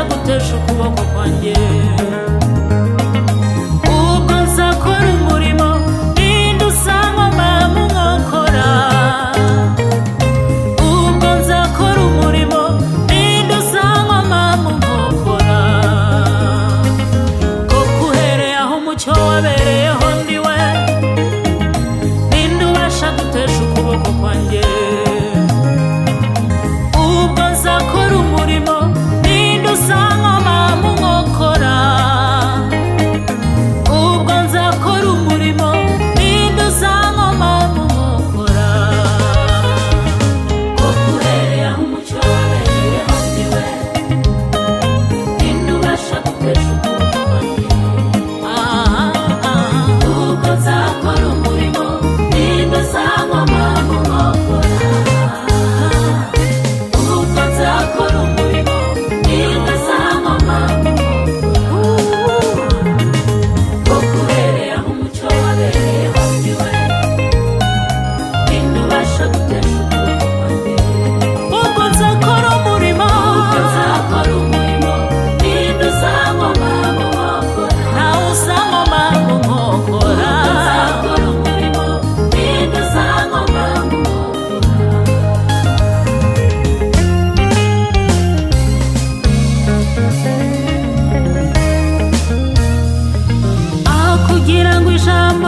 gutesha ukuboko kwanjye ubwo nzakora umurimo ninde usangoma mu nkokora ubwo nzakora umurimo ninde usangoma mu nkokora koko uhereye aho umucyo wabereyeho ndiwe ninde ubasha gutesha ukuboko kwanjye ubwo nzakora umurimo ninde usangoma mu nkokora ubwo nzakora umurimo ninde usangoma mu nkokora koko uhereye aho umucyo wabereyeho ndiwe ninde ubasha gutesha ukuboko kwanjye ubwo nzakora umurimo ninde usangoma mu nkokora ubwo nzakora umurimo ninde usangoma mu nkokora koko uhereye aho umucyo wabereyeho ndiwe ninde ubasha gutesha ukuboko kwanjye ubwo nzakora umurimo ninde usangoma mu nkokora ntawe usangoma mu nkokora ubwo nzakora umurimo ninde usangoma mu nkokora aho kugira ngo ijambo